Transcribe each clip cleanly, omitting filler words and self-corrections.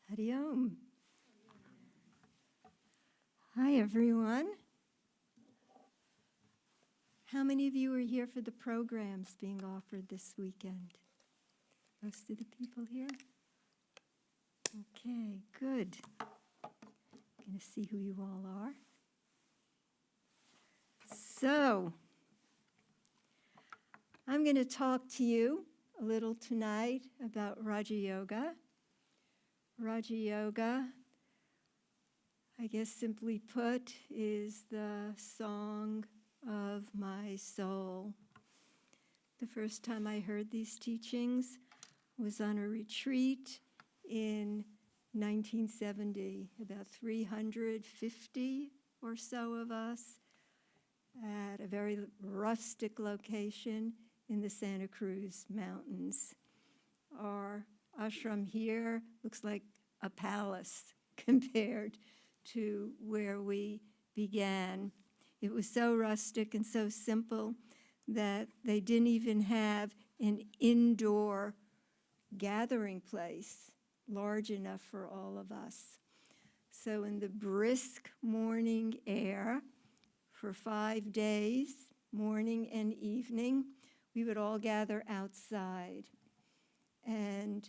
Hari Om. Hi, everyone. How many of you are here for the programs being offered this weekend? Most of the people here? Okay, good. I'm going to see who you all are. So, I'm going to talk to you a little tonight about Raja Yoga. Raja Yoga, I guess simply put, is the song of my soul. The first time I heard these teachings was on a retreat in 1970, about 350 or so of us at a very rustic location in the Santa Cruz Mountains. Our ashram here looks like a palace compared to where we began. It was so rustic and so simple that they didn't even have an indoor gathering place large enough for all of us. So in the brisk morning air for 5 days, morning and evening, we would all gather outside. And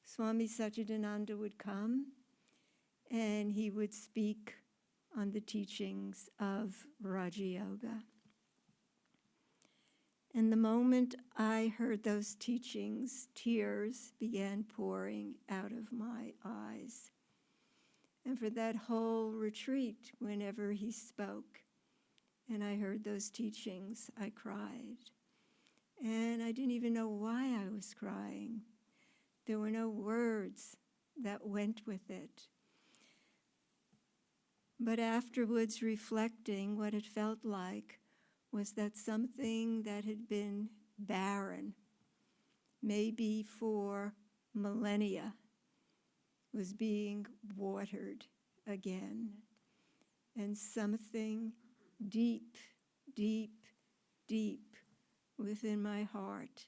Swami Satchidananda would come and he would speak on the teachings of Raja Yoga. And the moment I heard those teachings, tears began pouring out of my eyes. And for that whole retreat, whenever he spoke, and I heard those teachings, I cried. And I didn't even know why I was crying. There were no words that went with it. But afterwards, reflecting, what it felt like was that something that had been barren, maybe for millennia, was being watered again. And something deep, deep, deep within my heart,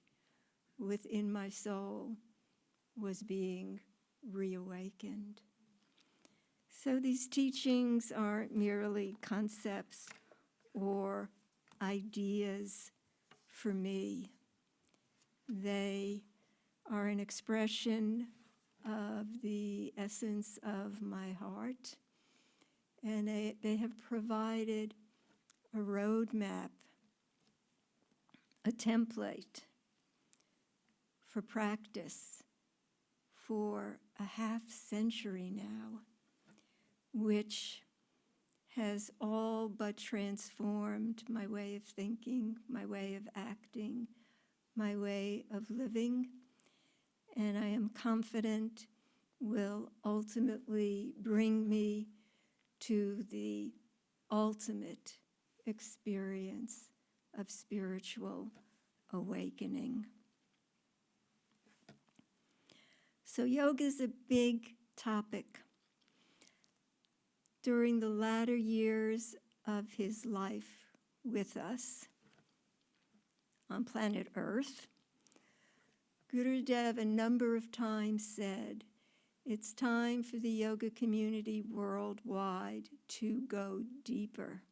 within my soul, was being reawakened. So these teachings aren't merely concepts or ideas for me. They are an expression of the essence of my heart, and they have provided a roadmap, a template for practice for a half century now, which has all but transformed my way of thinking, my way of acting, my way of living, and I am confident will ultimately bring me to the ultimate experience of spiritual awakening. So yoga is a big topic. During the latter years of his life with us on planet Earth, Gurudev a number of times said, it's time for the yoga community worldwide to go deeper,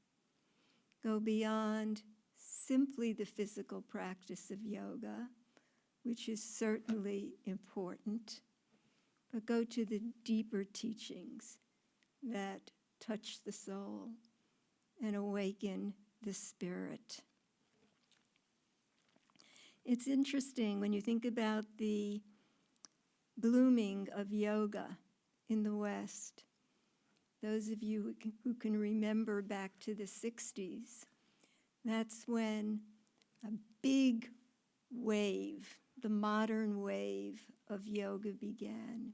go beyond simply the physical practice of yoga, which is certainly important, but go to the deeper teachings that touch the soul and awaken the spirit. It's interesting when you think about the blooming of yoga in the West. Those of you who can remember back to the 60s, that's when a big wave, the modern wave of yoga began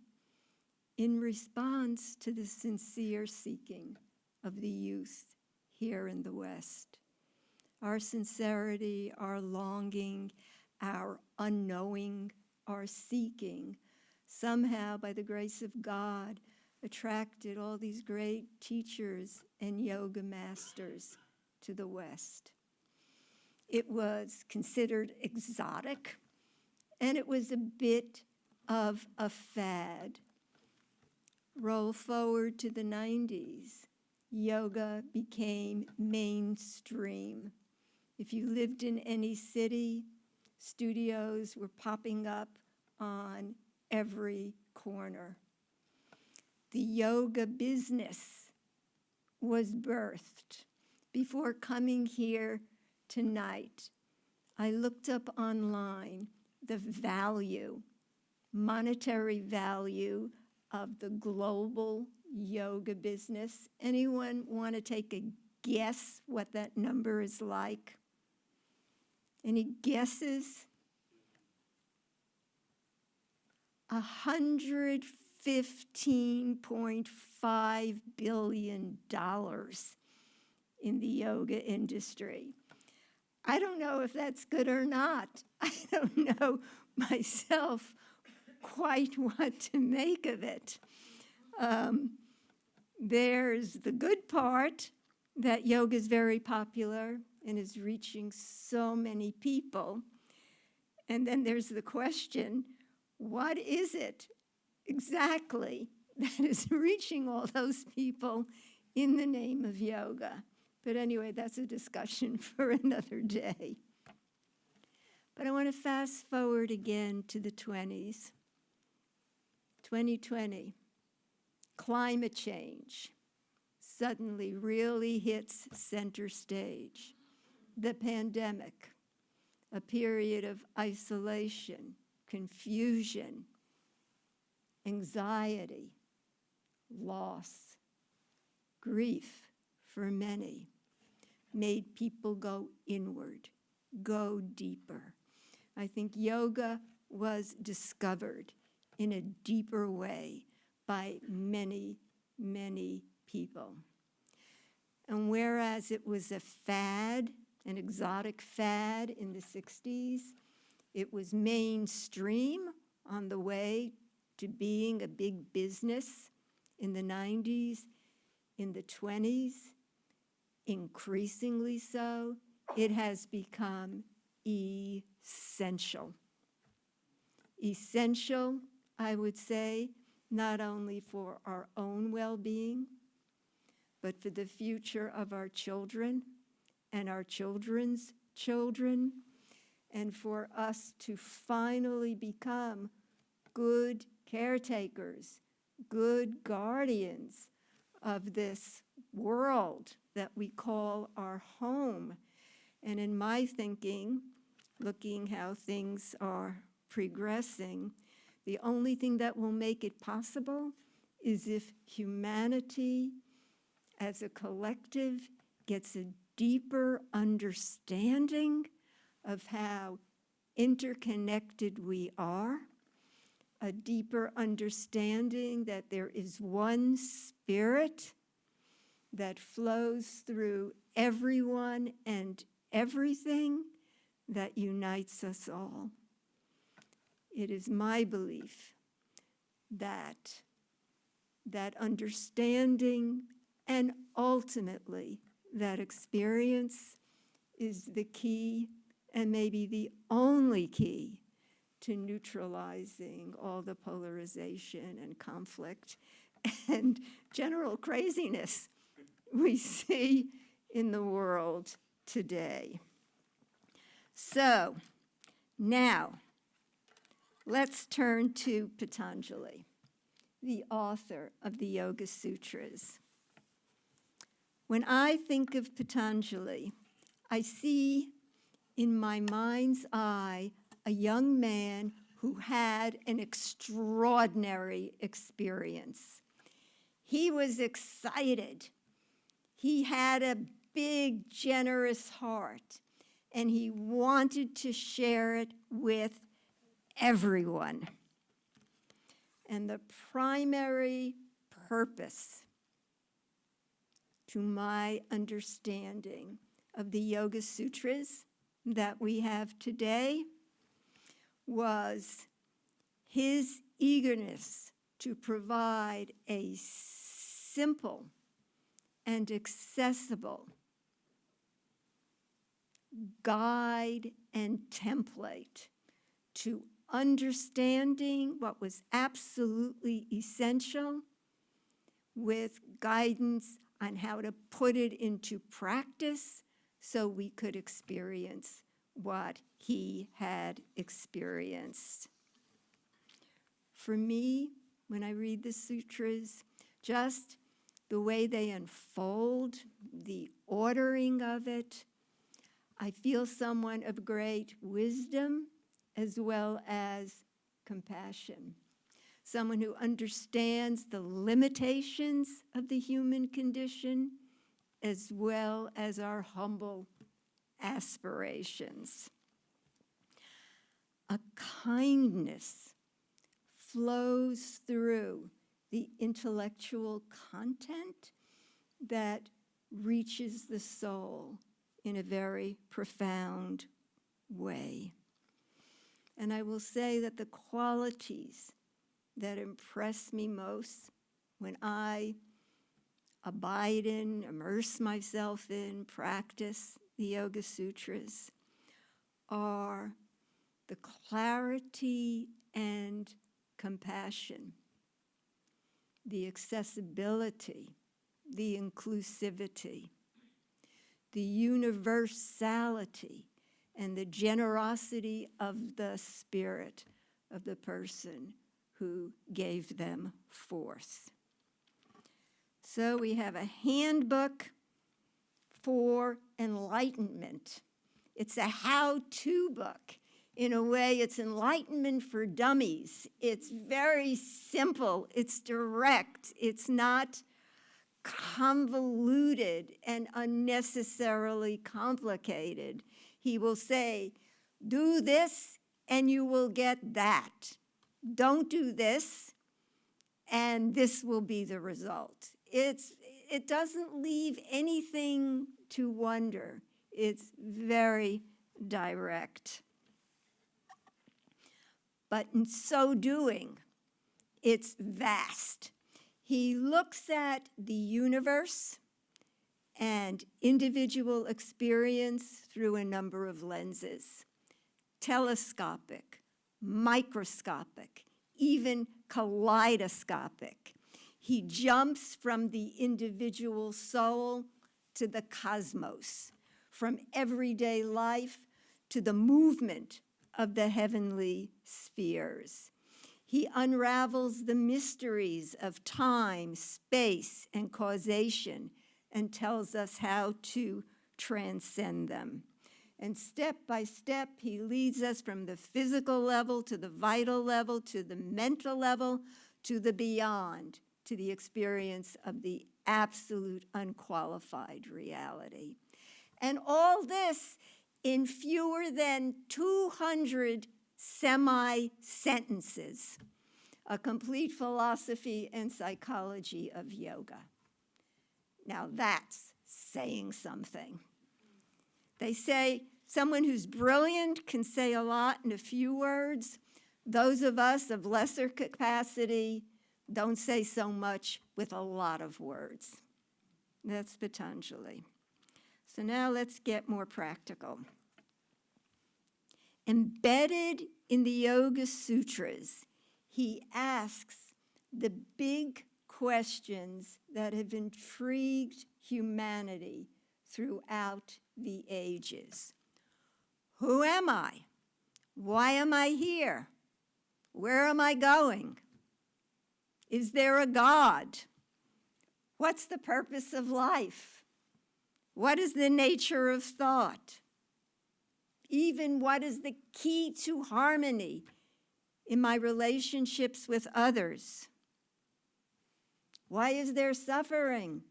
in response to the sincere seeking of the youth here in the West. Our sincerity, our longing, our unknowing, our seeking, somehow by the grace of God, attracted all these great teachers and yoga masters to the West. It was considered exotic, and it was a bit of a fad. Roll forward to the 90s. Yoga became mainstream. If you lived in any city, studios were popping up on every corner. The yoga business was birthed. Before coming here tonight, I looked up online the value, monetary value of the global yoga business. Anyone want to take a guess what that number is like? Any guesses? $115.5 billion in the yoga industry. I don't know if that's good or not. I don't know myself quite what to make of it. There's the good part, that yoga is very popular and is reaching so many people. And then there's the question, what is it exactly that is reaching all those people in the name of yoga? But anyway, that's a discussion for another day. But I want to fast forward again to the 20s. 2020, climate change suddenly really hits center stage. The pandemic, a period of isolation, confusion, anxiety, loss, grief for many, made people go inward, go deeper. I think yoga was discovered in a deeper way by many, many people. And whereas it was a fad, an exotic fad in the 60s, it was mainstream on the way to being a big business in the 90s, in the 20s, increasingly so, it has become essential. Essential, I would say, not only for our own well-being, but for the future of our children and our children's children, and for us to finally become good caretakers, good guardians of this world that we call our home. And in my thinking, looking how things are progressing, the only thing that will make it possible is if humanity as a collective gets a deeper understanding of how interconnected we are, a deeper understanding that there is one spirit that flows through everyone and everything that unites us all. It is my belief that that understanding and ultimately that experience is the key and maybe the only key to neutralizing all the polarization and conflict and general craziness we see in the world today. So now, let's turn to Patanjali, the author of the Yoga Sutras. When I think of Patanjali, I see in my mind's eye a young man who had an extraordinary experience. He was excited. He had a big, generous heart, and he wanted to share it with everyone. And the primary purpose, to my understanding, of the Yoga Sutras that we have today was his eagerness to provide a simple and accessible guide and template to understanding what was absolutely essential with guidance on how to put it into practice so we could experience what he had experienced. For me, when I read the sutras, just the way they unfold, the ordering of it, I feel someone of great wisdom as well as compassion. Someone who understands the limitations of the human condition as well as our humble aspirations. A kindness flows through the intellectual content that reaches the soul in a very profound way. And I will say that the qualities that impress me most when I abide in, immerse myself in, practice the Yoga Sutras are the clarity and compassion, the accessibility, the inclusivity, the universality, and the generosity of the spirit of the person who gave them forth. So we have a handbook for enlightenment. It's a how-to book. In a way, it's enlightenment for dummies. It's very simple. It's direct. It's not convoluted and unnecessarily complicated. He will say, do this and you will get that. Don't do this and this will be the result. It doesn't leave anything to wonder. It's very direct. But in so doing, it's vast. He looks at the universe and individual experience through a number of lenses: telescopic, microscopic, even kaleidoscopic. He jumps from the individual soul to the cosmos, from everyday life to the movement of the heavenly spheres. He unravels the mysteries of time, space, and causation and tells us how to transcend them. And step by step, he leads us from the physical level to the vital level to the mental level to the beyond, to the experience of the absolute unqualified reality. And all this in fewer than 200 semi-sentences, a complete philosophy and psychology of yoga. Now that's saying something. They say someone who's brilliant can say a lot in a few words. Those of us of lesser capacity don't say so much with a lot of words. That's Patanjali. So now let's get more practical. Embedded in the Yoga Sutras, he asks the big questions that have intrigued humanity throughout the ages. Who am I? Why am I here? Where am I going? Is there a God? What's the purpose of life? What is the nature of thought? Even what is the key to harmony in my relationships with others? Why is there suffering?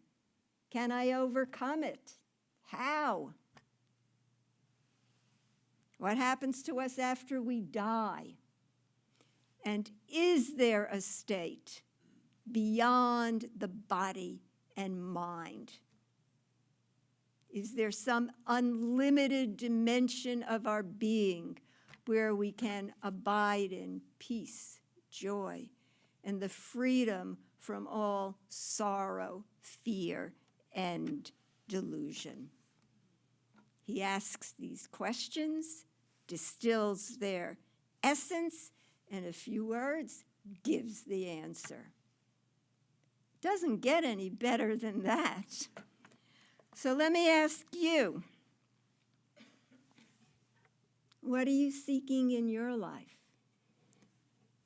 Can I overcome it? How? What happens to us after we die? And is there a state beyond the body and mind? Is there some unlimited dimension of our being where we can abide in peace, joy, and the freedom from all sorrow, fear, and delusion? He asks these questions, distills their essence, and in a few words, gives the answer. Doesn't get any better than that. So let me ask you, what are you seeking in your life?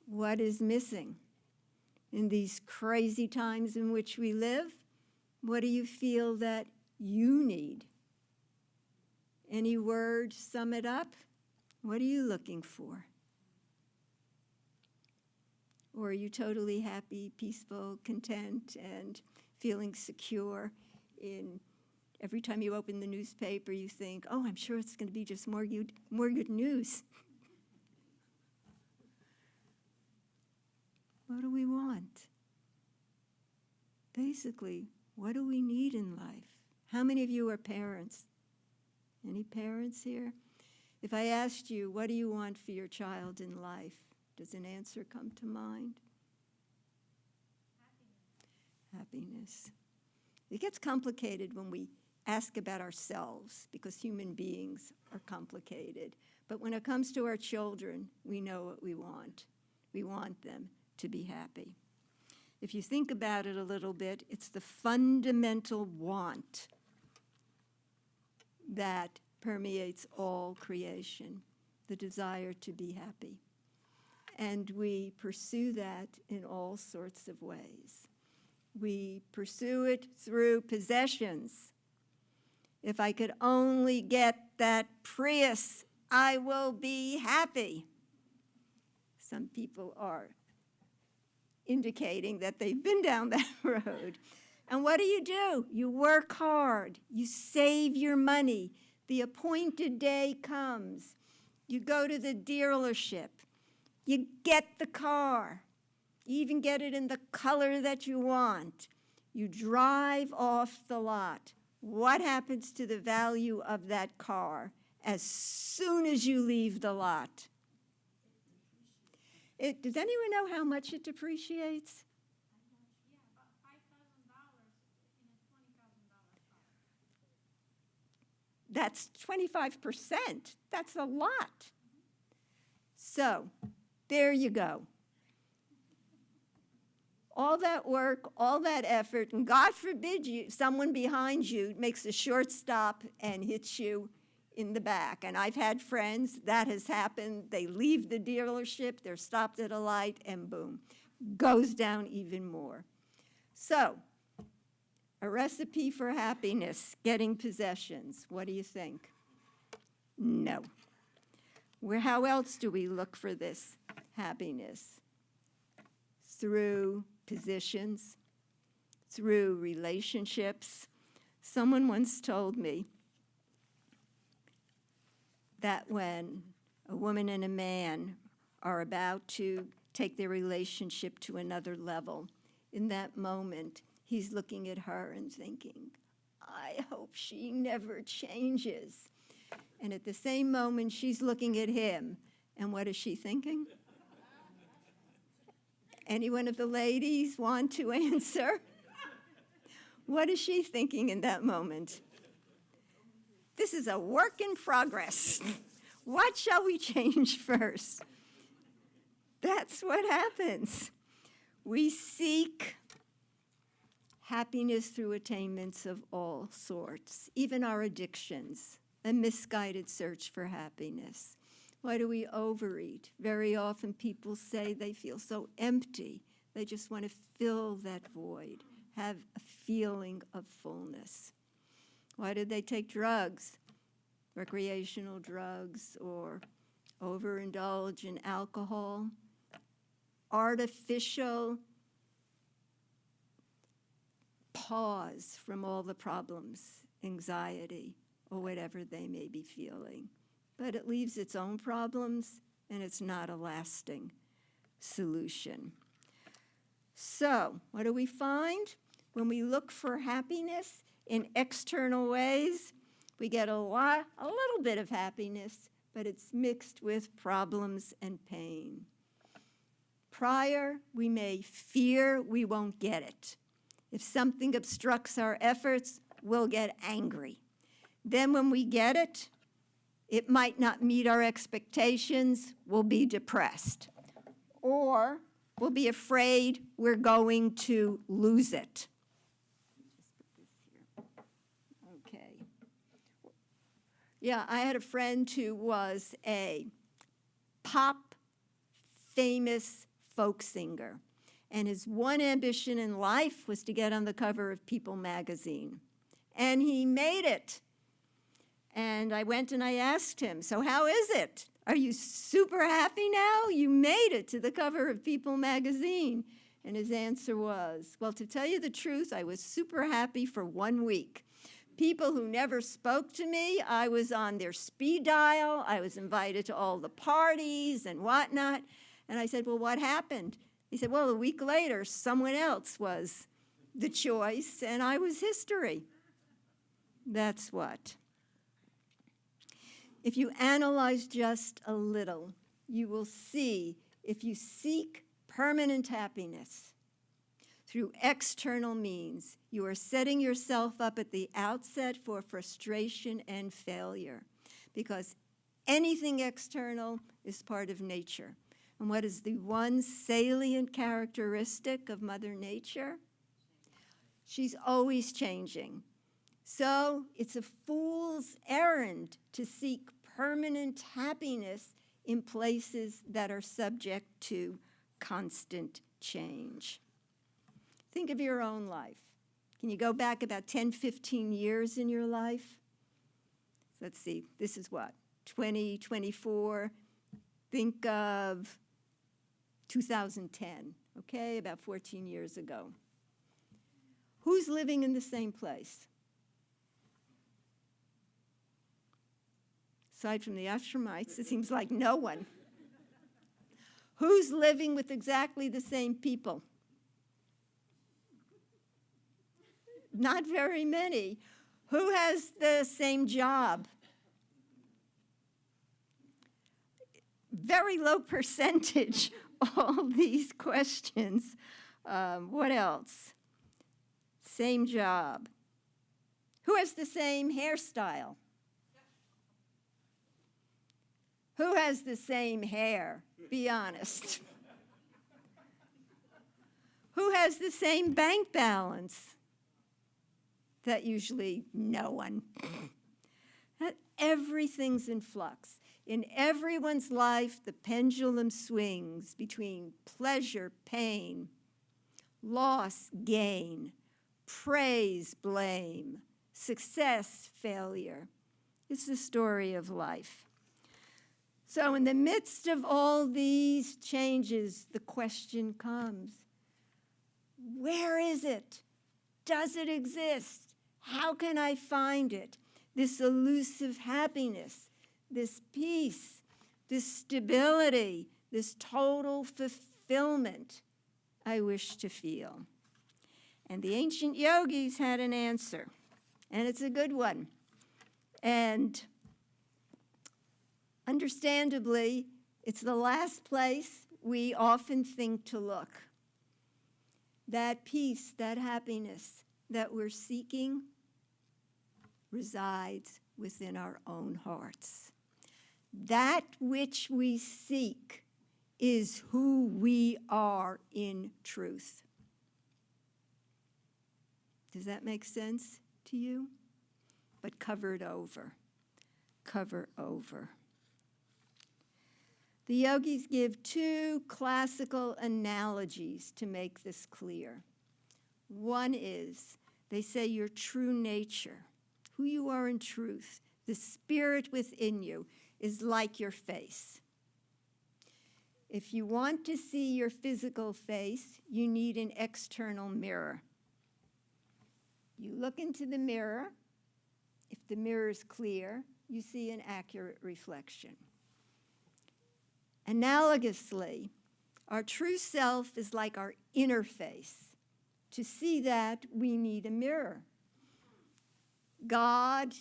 What is missing? In these crazy times in which we live, what do you feel that you need? Any word sum it up? What are you looking for? Or are you totally happy, peaceful, content, and feeling secure in every time you open the newspaper, you think, oh, I'm sure it's going to be just more good news. What do we want? Basically, what do we need in life? How many of you are parents? Any parents here? If I asked you, what do you want for your child in life? Does an answer come to mind? Happiness. It gets complicated when we ask about ourselves because human beings are complicated. But when it comes to our children, we know what we want. We want them to be happy. If you think about it a little bit, it's the fundamental want that permeates all creation, the desire to be happy. And we pursue that in all sorts of ways. We pursue it through possessions. If I could only get that Prius, I will be happy. Some people are indicating that they've been down that road. And what do? You work hard. You save your money. The appointed day comes. You go to the dealership. You get the car. You even get it in the color that you want. You drive off the lot. What happens to the value of that car as soon as you leave the lot? Does anyone know how much it depreciates? Yeah, about $5,000 in a $20,000 car. That's 25%. That's a lot. So, there you go. All that work, all that effort, and God forbid someone behind you makes a short stop and hits you in the back. And I've had friends, that has happened. They leave the dealership, they're stopped at a light, and boom, goes down even more. So, a recipe for happiness, getting possessions. What do you think? No. How else do we look for this happiness? Through positions, through relationships. Someone once told me that when a woman and a man are about to take their relationship to another level, in that moment, he's looking at her and thinking, I hope she never changes. And at the same moment, she's looking at him, and what is she thinking? Any one of the ladies want to answer? What is she thinking in that moment? This is a work in progress. What shall we change first? That's what happens. We seek happiness through attainments of all sorts, even our addictions, a misguided search for happiness. Why do we overeat? Very often people say they feel so empty. They just want to fill that void, have a feeling of fullness. Why do they take drugs, recreational drugs, or overindulge in alcohol? Artificial pause from all the problems, anxiety, or whatever they may be feeling. But it leaves its own problems, and it's not a lasting solution. So, what do we find? When we look for happiness in external ways, we get a little bit of happiness, but it's mixed with problems and pain. Prior, we may fear we won't get it. If something obstructs our efforts, we'll get angry. Then when we get it, it might not meet our expectations, we'll be depressed. Or we'll be afraid we're going to lose it. Okay. Yeah, I had a friend who was a pop famous folk singer, and his one ambition in life was to get on the cover of People magazine, and he made it. And I went and I asked him, so how is it? Are you super happy now? You made it to the cover of People magazine. And his answer was, well, to tell you the truth, I was super happy for 1 week. People who never spoke to me, I was on their speed dial. I was invited to all the parties and whatnot. And I said, well, what happened? He said, well, a week later, someone else was the choice, and I was history. That's what. If you analyze just a little, you will see if you seek permanent happiness through external means, you are setting yourself up at the outset for frustration and failure, because anything external is part of nature. And what is the one salient characteristic of Mother Nature? She's always changing. So it's a fool's errand to seek permanent happiness in places that are subject to constant change. Think of your own life. Can you go back about 10, 15 years in your life? Let's see, this is what, 2024? Think of 2010, okay, about 14 years ago. Who's living in the same place? Aside from the Ashramites, it seems like no one. Who's living with exactly the same people? Not very many. Who has the same job? Very low percentage, all these questions. What else? Same job. Who has the same hairstyle? Who has the same hair? Be honest. Who has the same bank balance? That usually no one. Everything's in flux. In everyone's life, the pendulum swings between pleasure, pain, loss, gain, praise, blame, success, failure. It's the story of life. So in the midst of all these changes, the question comes, where is it? Does it exist? How can I find it? This elusive happiness, this peace, this stability, this total fulfillment I wish to feel. And the ancient yogis had an answer, and it's a good one. And understandably, it's the last place we often think to look. That peace, that happiness that we're seeking resides within our own hearts. That which we seek is who we are in truth. Does that make sense to you? But cover it over. Cover over. The yogis give two classical analogies to make this clear. One is, they say your true nature, who you are in truth, the spirit within you, is like your face. If you want to see your physical face, you need an external mirror. You look into the mirror. If the mirror is clear, you see an accurate reflection. Analogously, our true self is like our inner face. To see that, we need a mirror. God,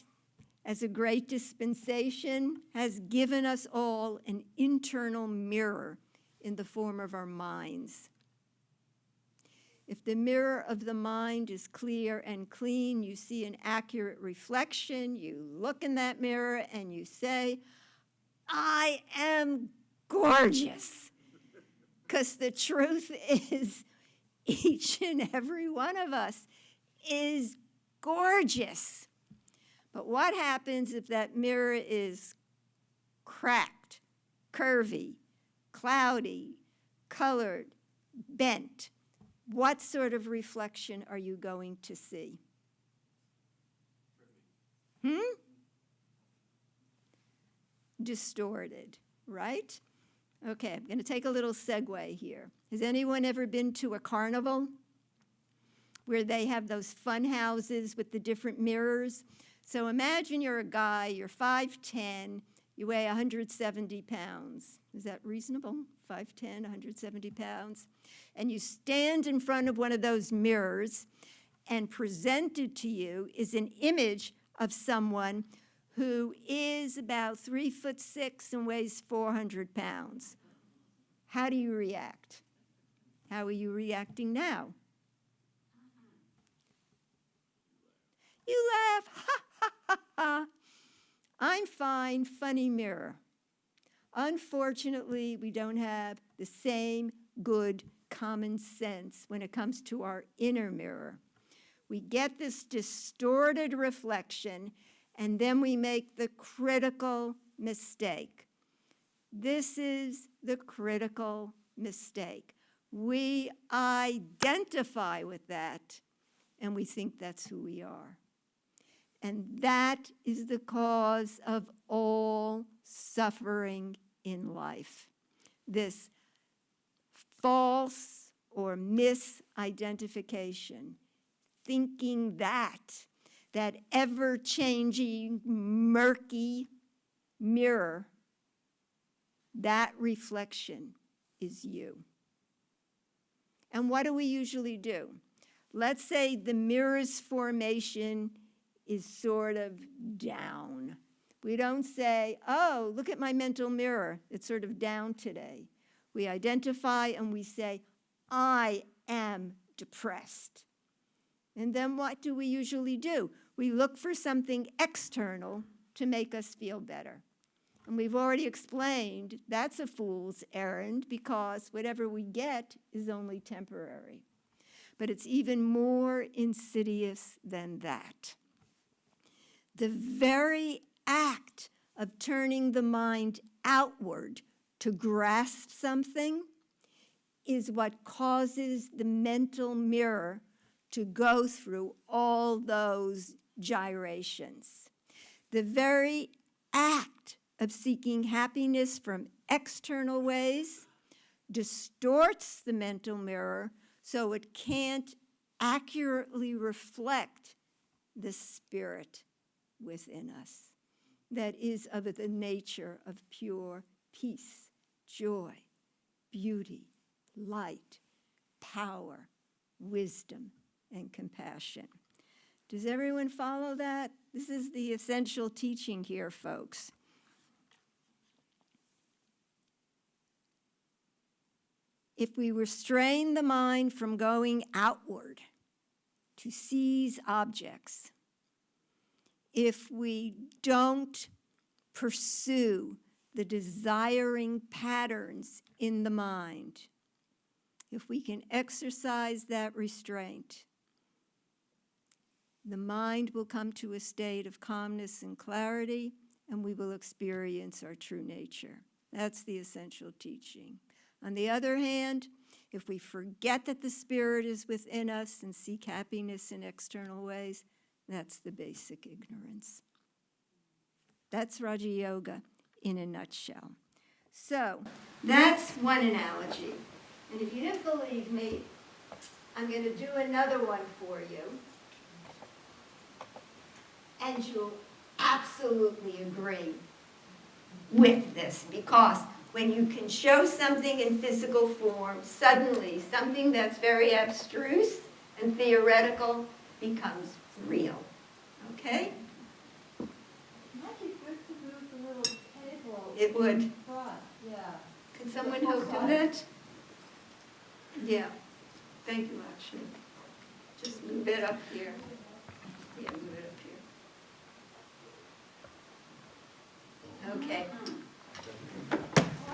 as a great dispensation, has given us all an internal mirror in the form of our minds. If the mirror of the mind is clear and clean, you see an accurate reflection, you look in that mirror and you say, I am gorgeous. Because the truth is, each and every one of us is gorgeous. But what happens if that mirror is cracked, curvy, cloudy, colored, bent? What sort of reflection are you going to see? Distorted, right? Okay, I'm going to take a little segue here. Has anyone ever been to a carnival where they have those fun houses with the different mirrors? So imagine you're a guy, you're 5'10", you weigh 170 pounds. Is that reasonable? 5'10", 170 pounds. And you stand in front of one of those mirrors, and presented to you is an image of someone who is about 3'6" and weighs 400 pounds. How do you react? How are you reacting now? You laugh, ha, ha, ha, ha. I'm fine, funny mirror. Unfortunately, we don't have the same good common sense when it comes to our inner mirror. We get this distorted reflection, and then we make the critical mistake. This is the critical mistake. We identify with that, and we think that's who we are. And that is the cause of all suffering in life. This false or misidentification, thinking that ever-changing, murky mirror, that reflection is you. And what do we usually do? Let's say the mirror's formation is sort of down. We don't say, oh, look at my mental mirror. It's sort of down today. We identify and we say, I am depressed. And then what do we usually do? We look for something external to make us feel better. And we've already explained that's a fool's errand, because whatever we get is only temporary. But it's even more insidious than that. The very act of turning the mind outward to grasp something is what causes the mental mirror to go through all those gyrations. The very act of seeking happiness from external ways distorts the mental mirror so it can't accurately reflect the spirit within us that is of the nature of pure peace, joy, beauty, light, power, wisdom, and compassion. Does everyone follow that? This is the essential teaching here, folks. If we restrain the mind from going outward to seize objects, if we don't pursue the desiring patterns in the mind, if we can exercise that restraint, the mind will come to a state of calmness and clarity, and we will experience our true nature. That's the essential teaching. On the other hand, if we forget that the spirit is within us and seek happiness in external ways, that's the basic ignorance. That's Raja Yoga in a nutshell. So that's one analogy. And if you didn't believe me, I'm going to do another one for you. And you'll absolutely agree with this, because when you can show something in physical form, suddenly something that's very abstruse and theoretical becomes real. Okay? It might be good to move the little table. It would. In front. Yeah. Can someone help do that? Yeah. Thank you, Lakshmi. Just move it up here. Yeah, move it up here. Okay. I'm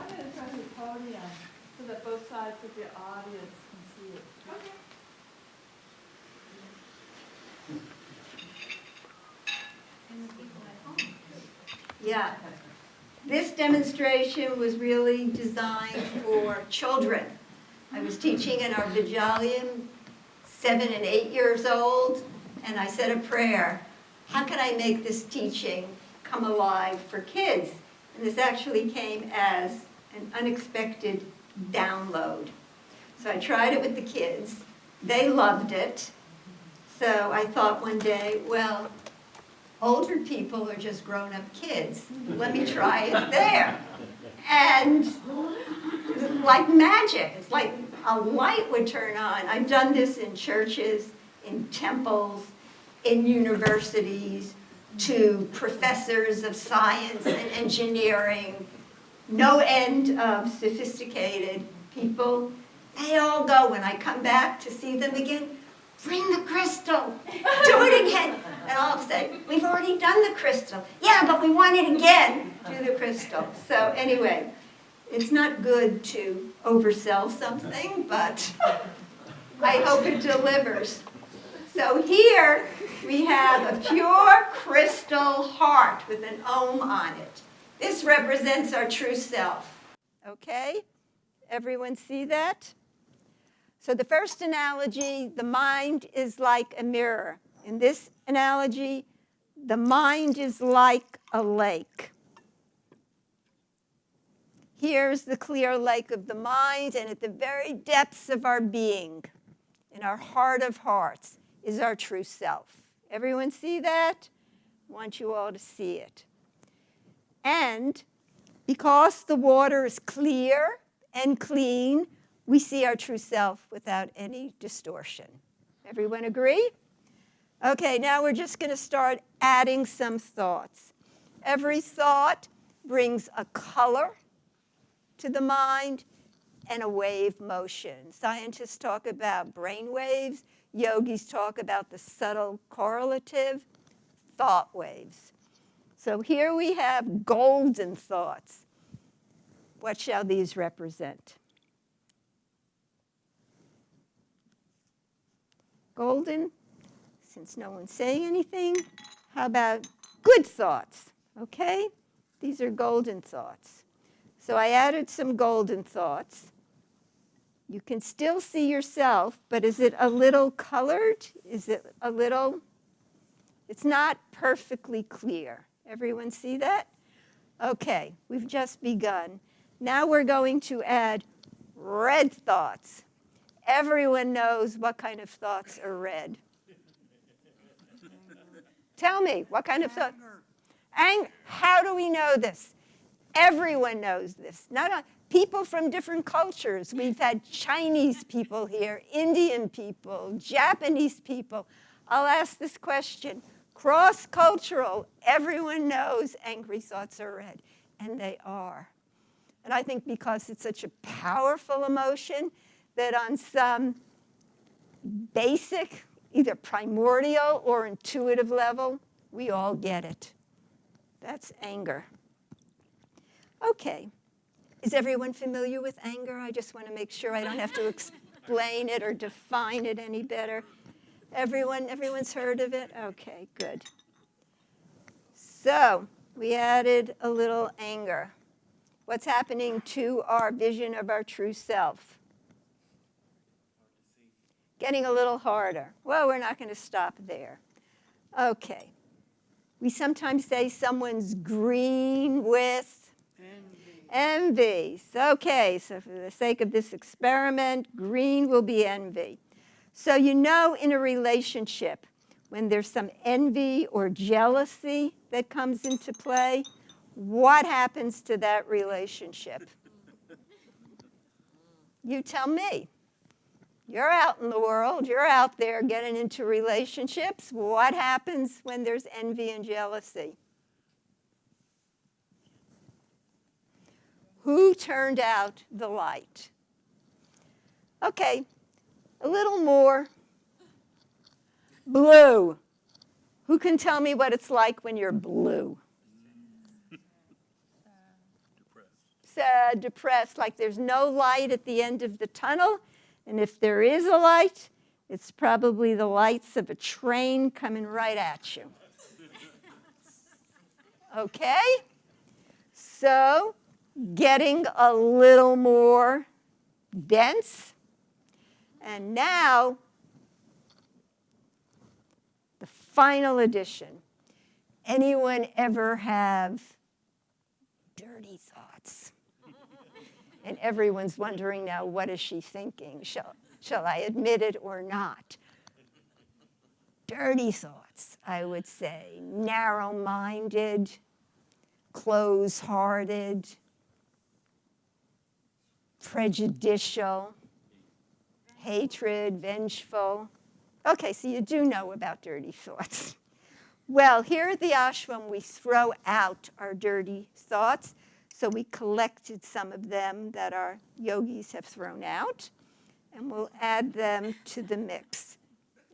going to turn the podium. So that both sides of the audience can see it. Okay. Yeah. This demonstration was really designed for children. I was teaching in our Vijayan, 7 and 8 years old, and I said a prayer. How can I make this teaching come alive for kids? And this actually came as an unexpected download. So I tried it with the kids. They loved it. So I thought one day, well, older people are just grown-up kids. Let me try it there. And like magic, it's like a light would turn on. I've done this in churches, in temples, in universities, to professors of science and engineering, no end of sophisticated people. They all go, when I come back to see them again, bring the crystal, do it again. And I'll say, we've already done the crystal. Yeah, but we want it again, do the crystal. So anyway, it's not good to oversell something, but I hope it delivers. So here we have a pure crystal heart with an Om on it. This represents our true self. Okay? Everyone see that? So the first analogy, the mind is like a mirror. In this analogy, the mind is like a lake. Here's the clear lake of the mind, and at the very depths of our being, in our heart of hearts, is our true self. Everyone see that? I want you all to see it. And because the water is clear and clean, we see our true self without any distortion. Everyone agree? Okay, now we're just going to start adding some thoughts. Every thought brings a color to the mind and a wave motion. Scientists talk about brain waves. Yogis talk about the subtle correlative thought waves. So here we have golden thoughts. What shall these represent? Golden, since no one's saying anything, how about good thoughts? Okay? These are golden thoughts. So I added some golden thoughts. You can still see yourself, but is it a little colored? Is it a little? It's not perfectly clear. Everyone see that? Okay, we've just begun. Now we're going to add red thoughts. Everyone knows what kind of thoughts are red. Tell me, what kind of thoughts? Anger. How do we know this? Everyone knows this. Not people from different cultures. We've had Chinese people here, Indian people, Japanese people. I'll ask this question. Cross-cultural, everyone knows angry thoughts are red, and they are. And I think because it's such a powerful emotion, that on some basic, either primordial or intuitive level, we all get it. That's anger. Okay. Is everyone familiar with anger? I just want to make sure I don't have to explain it or define it any better. Everyone's heard of it? Okay, good. So we added a little anger. What's happening to our vision of our true self? Getting a little harder. Well, we're not going to stop there. Okay. We sometimes say someone's green with envy. Okay, so for the sake of this experiment, green will be envy. So you know in a relationship, when there's some envy or jealousy that comes into play, what happens to that relationship? You tell me. You're out in the world. You're out there getting into relationships. What happens when there's envy and jealousy? Who turned out the light? Okay, a little more. Blue. Who can tell me what it's like when you're blue? depressed, like there's no light at the end of the tunnel. And if there is a light, it's probably the lights of a train coming right at you. Okay? So, getting a little more dense. And now, the final edition. Anyone ever have dirty thoughts? And everyone's wondering now, what is she thinking? Shall I admit it or not? Dirty thoughts, I would say. Narrow-minded, close-hearted, prejudicial, hatred, vengeful. Okay, so you do know about dirty thoughts. Well, here at the ashram, we throw out our dirty thoughts. So we collected some of them that our yogis have thrown out, and we'll add them to the mix.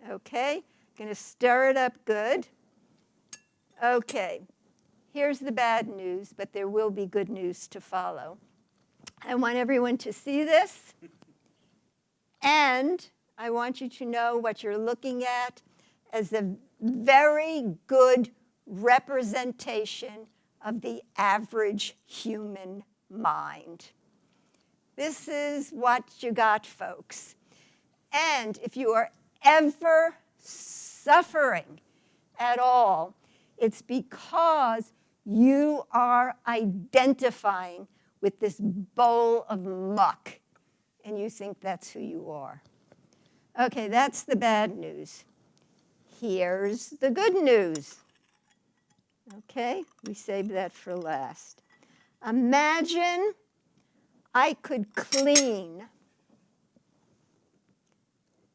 Okay? Going to stir it up good. Okay. Here's the bad news, but there will be good news to follow. I want everyone to see this, and I want you to know what you're looking at as a very good representation of the average human mind. This is what you got, folks. And if you are ever suffering at all, it's because you are identifying with this bowl of muck, and you think that's who you are. Okay, that's the bad news. Here's the good news. Okay, we saved that for last. Imagine I could clean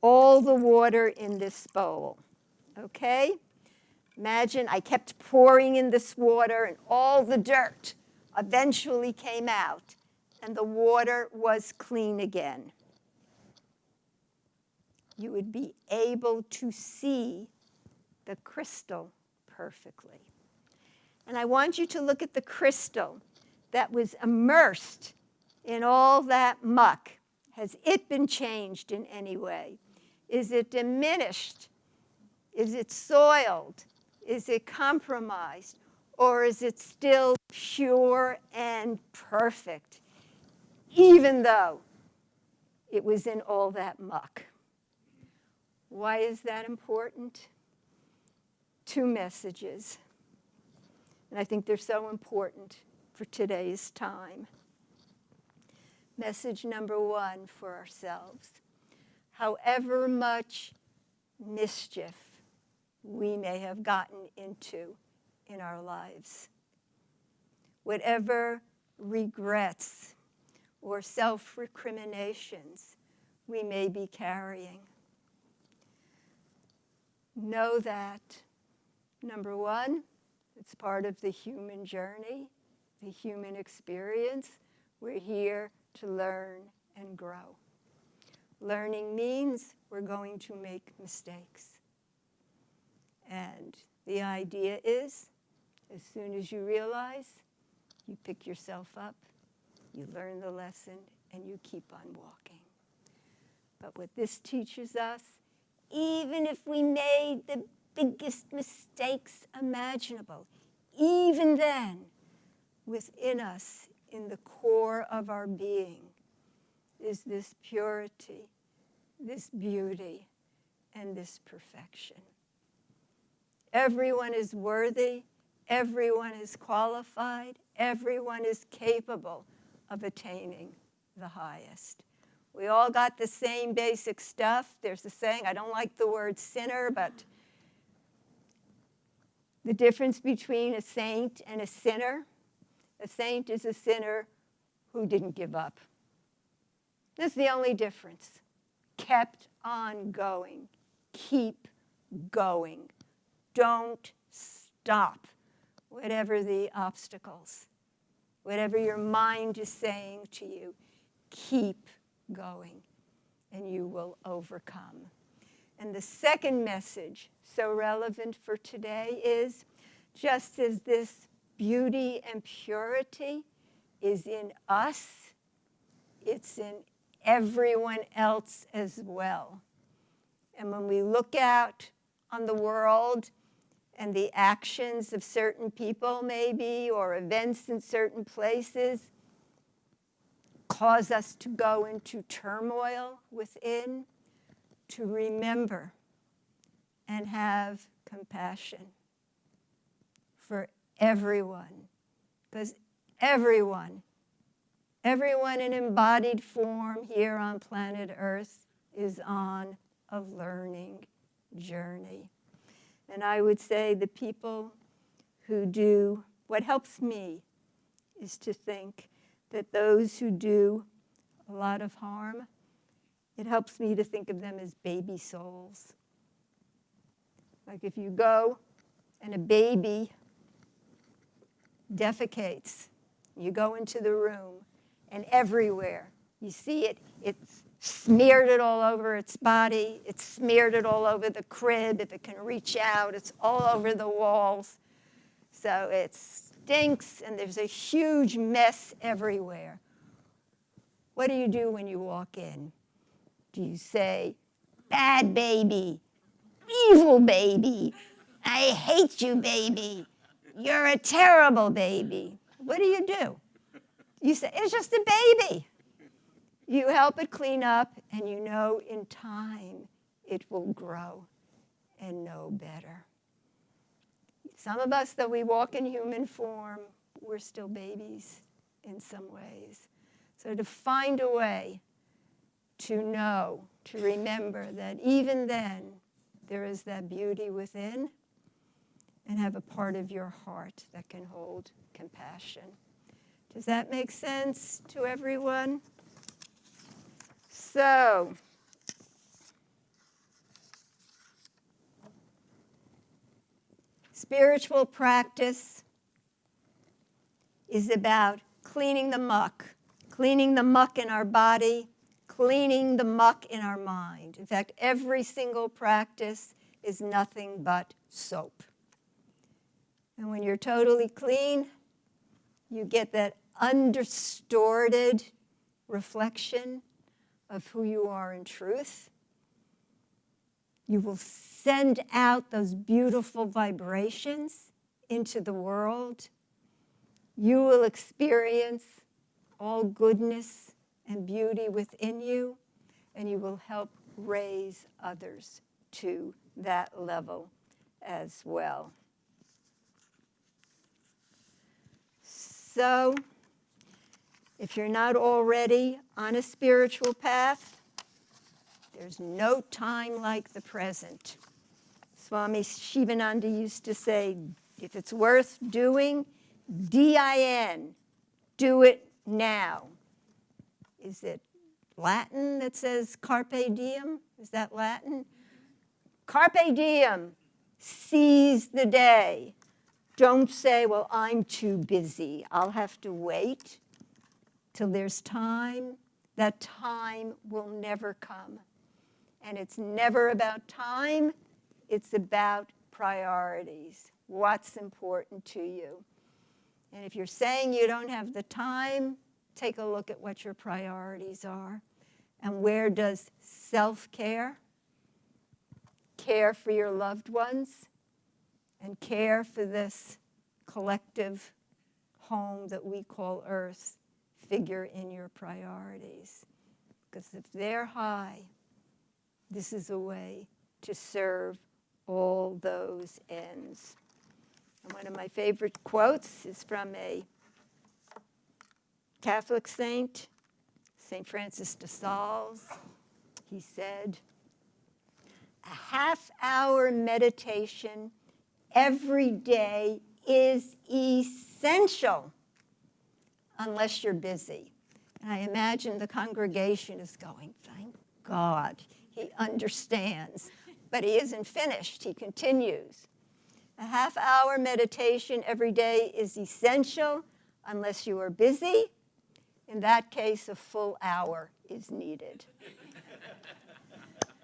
all the water in this bowl. Okay? Imagine I kept pouring in this water and all the dirt eventually came out and the water was clean again. You would be able to see the crystal perfectly. And I want you to look at the crystal that was immersed in all that muck. Has it been changed in any way? Is it diminished? Is it soiled? Is it compromised? Or is it still pure and perfect, even though it was in all that muck? Why is that important? 2 messages. And I think they're so important for today's time. Message number 1 for ourselves. However much mischief we may have gotten into in our lives, whatever regrets or self-recriminations we may be carrying, know that, number 1, it's part of the human journey, the human experience. We're here to learn and grow. Learning means we're going to make mistakes. And the idea is, as soon as you realize, you pick yourself up, you learn the lesson, and you keep on walking. But what this teaches us, even if we made the biggest mistakes imaginable, even then, within us, in the core of our being, is this purity, this beauty, and this perfection. Everyone is worthy, everyone is qualified, everyone is capable of attaining the highest. We all got the same basic stuff. There's a saying, I don't like the word sinner, but the difference between a saint and a sinner, a saint is a sinner who didn't give up. That's the only difference. Kept on going. Keep going. Don't stop, whatever the obstacles, whatever your mind is saying to you, keep going, and you will overcome. And the second message, so relevant for today, is just as this beauty and purity is in us, it's in everyone else as well. And when we look out on the world and the actions of certain people maybe, or events in certain places, cause us to go into turmoil within, to remember and have compassion for everyone. Because everyone in embodied form here on planet Earth is on a learning journey. And I would say the people who do, what helps me is to think that those who do a lot of harm, it helps me to think of them as baby souls. Like if you go and a baby defecates, you go into the room and everywhere you see it, it's smeared it all over its body, it's smeared it all over the crib, if it can reach out, it's all over the walls. So it stinks and there's a huge mess everywhere. What do you do when you walk in? Do you say, bad baby, evil baby, I hate you baby, you're a terrible baby? What do? You say, it's just a baby. You help it clean up, and you know in time it will grow and know better. Some of us, though we walk in human form, we're still babies in some ways. So to find a way to know, to remember that even then there is that beauty within, and have a part of your heart that can hold compassion. Does that make sense to everyone? So, spiritual practice is about cleaning the muck in our body, cleaning the muck in our mind. In fact, every single practice is nothing but soap. And when you're totally clean, you get that undistorted reflection of who you are in truth. You will send out those beautiful vibrations into the world. You will experience all goodness and beauty within you, and you will help raise others to that level as well. So, if you're not already on a spiritual path, there's no time like the present. Swami Shivananda used to say, if it's worth doing, D-I-N, do it now. Is it Latin that says carpe diem? Is that Latin? Carpe diem, seize the day. Don't say, well, I'm too busy. I'll have to wait till there's time. That time will never come. And it's never about time. It's about priorities. What's important to you? And if you're saying you don't have the time, take a look at what your priorities are. And where does self-care, care for your loved ones, and care for this collective home that we call Earth figure in your priorities? Because if they're high, this is a way to serve all those ends. And one of my favorite quotes is from a Catholic saint, St. Francis de Sales. He said, a half-hour meditation every day is essential unless you're busy. And I imagine the congregation is going, thank God, he understands. But he isn't finished. He continues. A half-hour meditation every day is essential unless you are busy. In that case, a full hour is needed.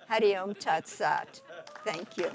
Hari Om Tat Sat. Thank you.